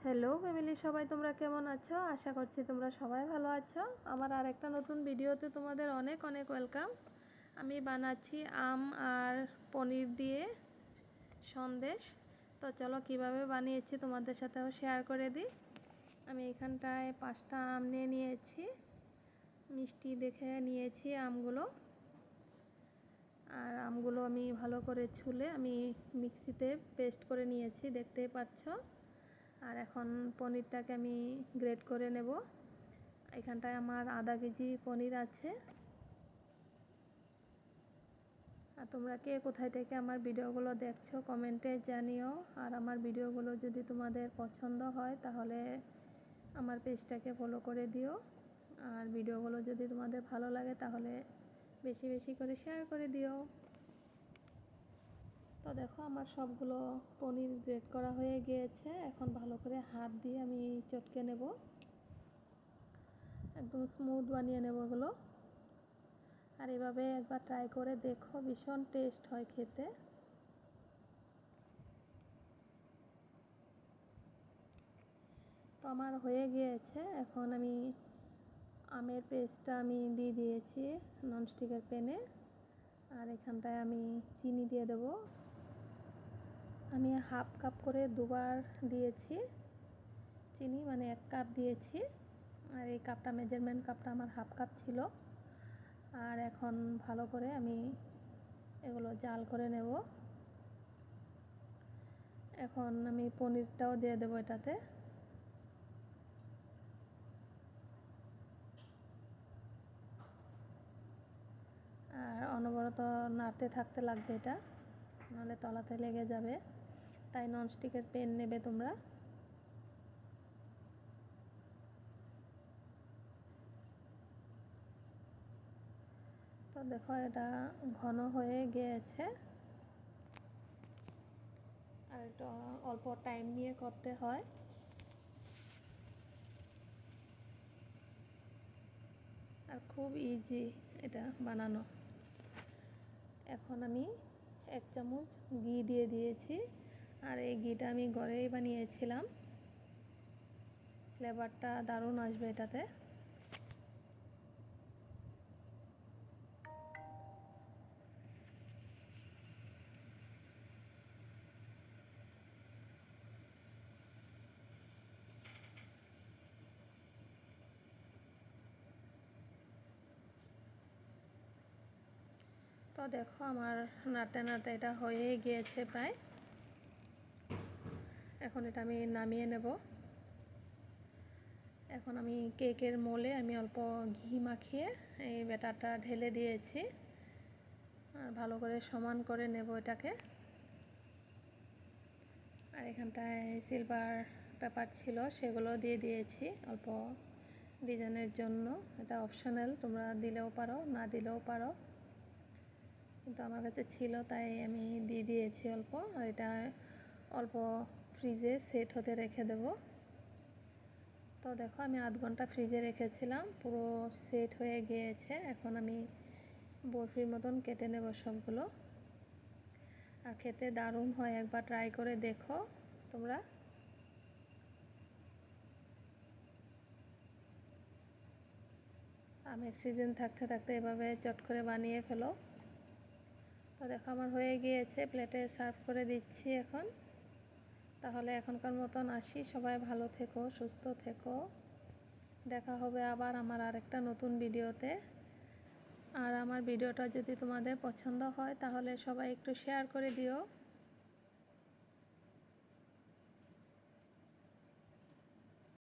Hello family, সবাই তোমরা কেমন আছো? আশা করছি তোমরা সবাই ভালো আছো। আমার আর একটা নতুন ভিডিওতে তোমাদের অনেক অনেক ওয়েলকাম। আমি বানাচ্ছি আম আর পনির দিয়ে সন্দেশ। তো চলো কিভাবে বানিয়েছি তোমাদের সাথেও শেয়ার করে দিই। আমি এখানটায় 5টা আম নিয়ে নিয়েছি, মিষ্টি দেখে নিয়েছি আমগুলো। আর আমগুলো আমি ভালো করে ছুলে আমি মিক্সিতে পেস্ট করে নিয়েছি, দেখতেই পাচ্ছ। আর এখন পনিরটাকে আমি গ্রেট করে নেব। এখানটায় আমার আধা কেজি পনির আছে। আর তোমরা কে কোথায় থেকে আমার ভিডিওগুলো দেখছো কমেন্টে জানিও। আর আমার ভিডিওগুলো যদি তোমাদের পছন্দ হয় তাহলে আমার পেজটাকে ফলো করে দিও। আর ভিডিওগুলো যদি তোমাদের ভালো লাগে তাহলে বেশি বেশি করে শেয়ার করে দিও। তো দেখো আমার সবগুলো পনির গ্রেট করা হয়ে গিয়েছে। এখন ভালো করে হাত দিয়ে আমি চটকে নেব, একদম স্মুথ বানিয়ে নেব এগুলো। আর এভাবে একবার ট্রাই করে দেখো, ভীষণ টেস্ট হয় খেতে। তো আমার হয়ে গিয়েছে। এখন আমি আমের পেস্টটা আমি দিয়ে দিয়েছি ননস্টিকের প্যানে। আর এখানটায় আমি চিনি দিয়ে দেব। আমি হাফ কাপ করে দুবার দিয়েছি চিনি, মানে 1 কাপ দিয়েছি। আর এই কাপটা মেজারমেন্ট কাপটা আমার হাফ কাপ ছিল। আর এখন ভালো করে আমি এগুলো জাল করে নেব। এখন আমি পনিরটাও দিয়ে দেবো এটাতে। আর অনবরত নাড়তে থাকতে লাগবে এটা, নাহলে তলাতে লেগে যাবে। তাই ননস্টিকের প্যান নেবে তোমরা। তো দেখো এটা ঘন হয়ে গিয়েছে। আর এটা অল্প টাইম নিয়ে করতে হয়। আর খুব ইজি এটা বানানো। এখন আমি 1 চামচ ঘি দিয়ে দিয়েছি। আর এই ঘিটা আমি ঘরেই বানিয়েছিলাম, ফ্লেভারটা দারুণ আসবে এটাতে। তো দেখো আমার নাড়তে নাড়তে এটা হয়ে গিয়েছে প্রায়। এখন এটা আমি নামিয়ে নেব। এখন আমি কেকের মোলে আমি অল্প ঘি মাখিয়ে এই ব্যাটারটা ঢেলে দিয়েছি। আর ভালো করে সমান করে নেব এটাকে। আর এখানটায় সিলভার পেপার ছিল, সেগুলো দিয়ে দিয়েছি অল্প ডিজাইনের জন্য। এটা অপশনাল, তোমরা দিলেও পারো না দিলেও পারো, কিন্তু আমার কাছে ছিল তাই আমি দিয়ে দিয়েছি অল্প। আর এটা অল্প ফ্রিজে সেট হতে রেখে দেব। তো দেখো আমি আধ ঘন্টা ফ্রিজে রেখেছিলাম, পুরো সেট হয়ে গিয়েছে। এখন আমি বরফির মতন কেটে নেব সবগুলো। আর খেতে দারুণ হয়, একবার ট্রাই করে দেখো তোমরা। আমের সিজন থাকতে থাকতে এভাবে চট করে বানিয়ে ফেলো। তো দেখো আমার হয়ে গিয়েছে, প্লেটে সার্ভ করে দিচ্ছি এখন। তাহলে এখনকার মতন আসি, সবাই ভালো থেকো, সুস্থ থেকো। দেখা হবে আবার আমার আরেকটা নতুন ভিডিওতে। আর আমার ভিডিওটা যদি তোমাদের পছন্দ হয় তাহলে সবাই একটু শেয়ার করে দিও।